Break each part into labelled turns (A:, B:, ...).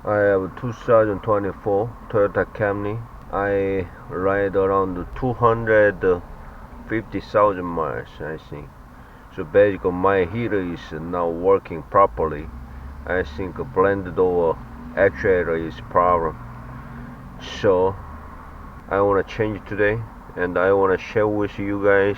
A: I have 2024 Toyota Camry. I ride around 250,000 miles, I think. So basically my heater is not working properly. I think a blended door actuator is problem. So I want to change today, and I want to share with you guys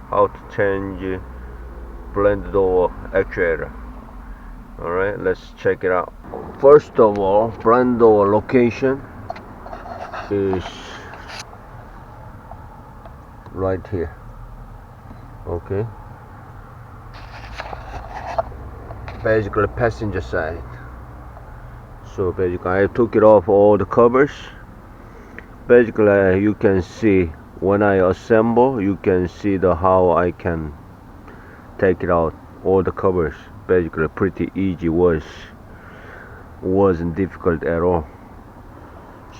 A: how to change blended door actuator. Alright, let's check it out. First of all, blended door location is right here. Okay, basically passenger side. So basically I took it off all the covers. Basically you can see when I assemble, you can see how I can take it out all the covers. Basically pretty easy, wasn't difficult at all.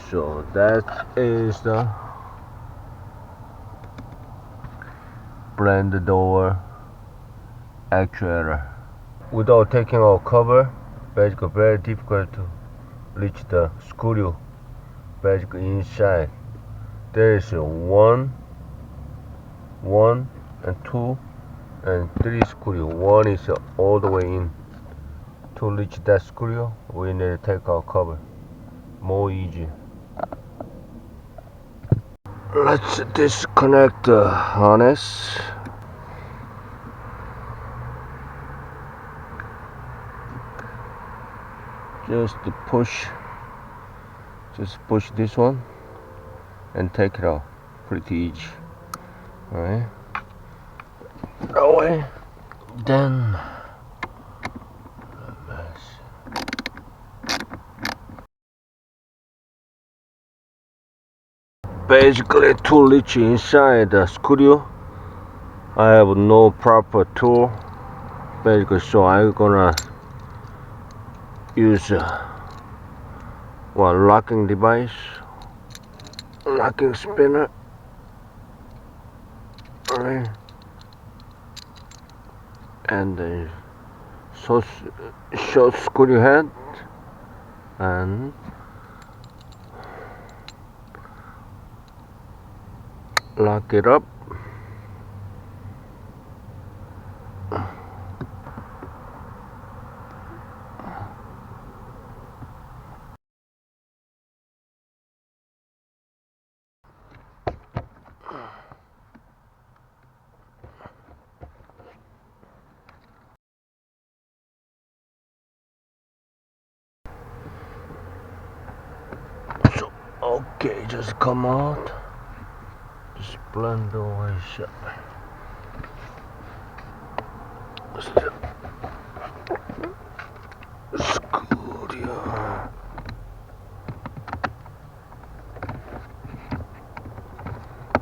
A: So that is the blended door actuator. Without taking out cover, basically very difficult to reach the screw. Basically inside there is one and two and three screw. One is all the way in. To reach that screw, we need to take out cover. More easy. Let's disconnect the harness. Just push this one and take it out. Pretty easy. Alright. That way. Then basically to reach inside the screw, I have no proper tool. Basically, so I'm gonna use one locking device, locking spinner. Alright. And the short screw head, and lock it up. So okay, just come out. Just blend away shut.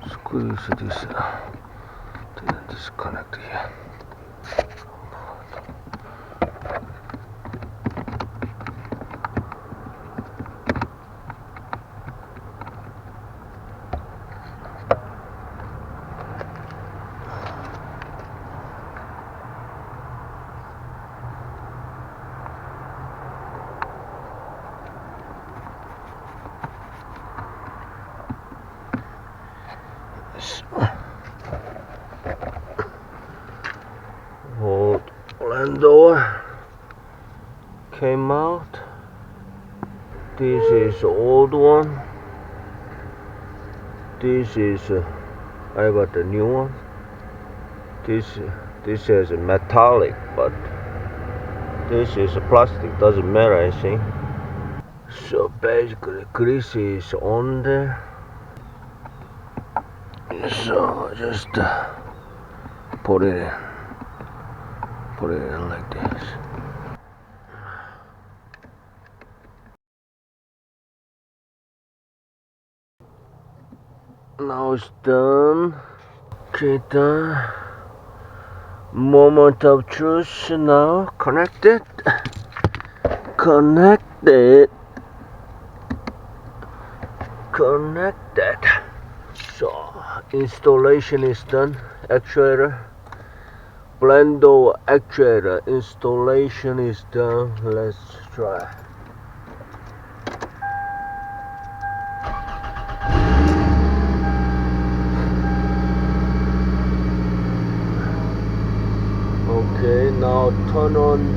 A: Squeeze this disconnect here. Old door came out. This is the old one. This is I got the new one. This is metallic, but this is plastic. Doesn't matter, I think. So basically, grease is on there. So just put it in like this. Now it's done. Okay, done. Moment of truth now. Connected. So installation is done. Actuator, blender actuator installation is done. Let's try. turn on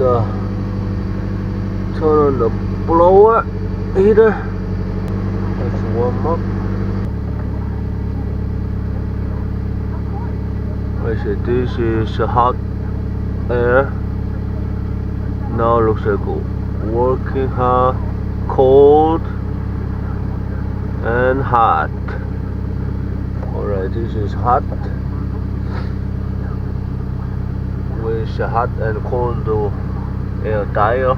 A: the blower heater. Let's warm up. I say this is hot air. Now looks like working hard, cold and hot. Alright, this is hot with hot and cold air dial.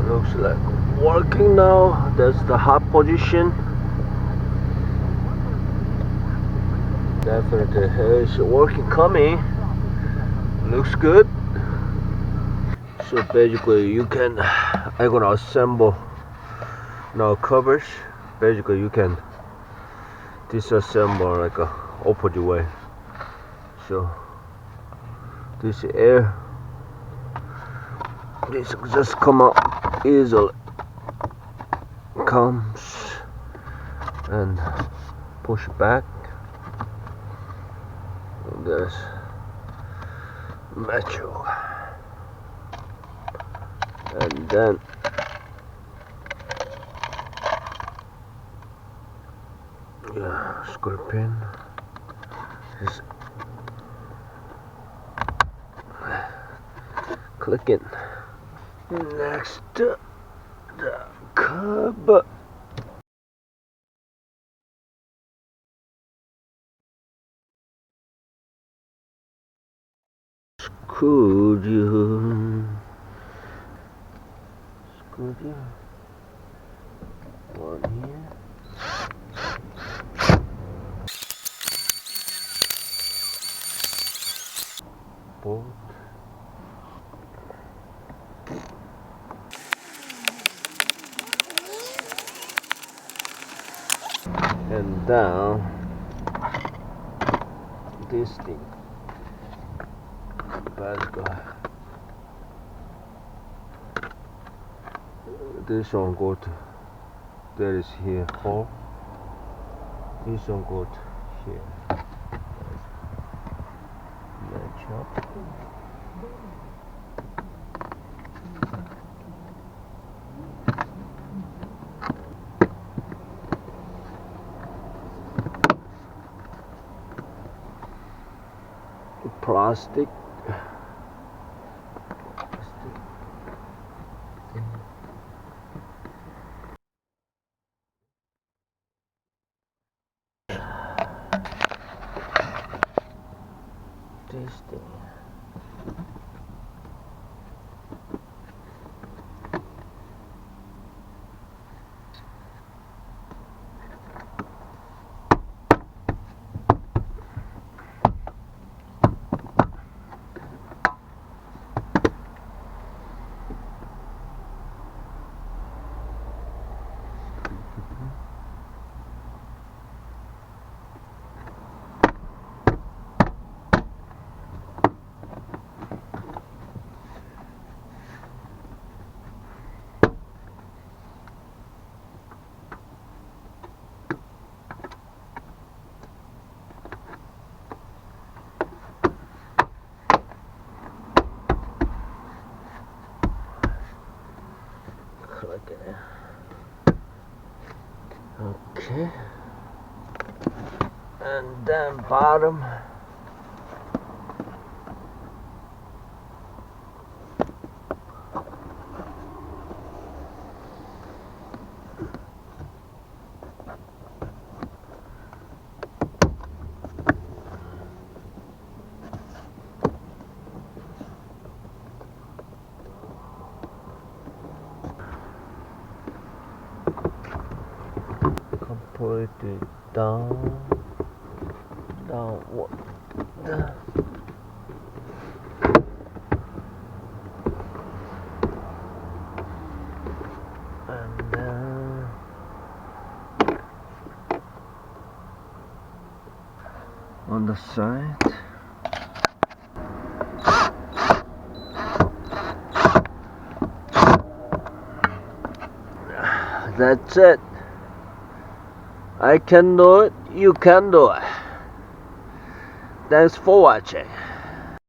A: Looks like working now. That's the hot position. Definitely it's working, coming. Looks good. So basically you can, I'm gonna assemble now covers. Basically you can disassemble like a opposite way. So this air, this just come out easily, comes and push back. And there's metal, and then screw pin is clicking next to the curb. Screw you. One here. Bolt. And down this thing. Let's go. This one go to, there is here hole. This one go to here. Match up. Plastic. This thing. Okay, and then bottom. Completely down, downward, and then on the side. That's it. I can do it, you can do it. Thanks for watching.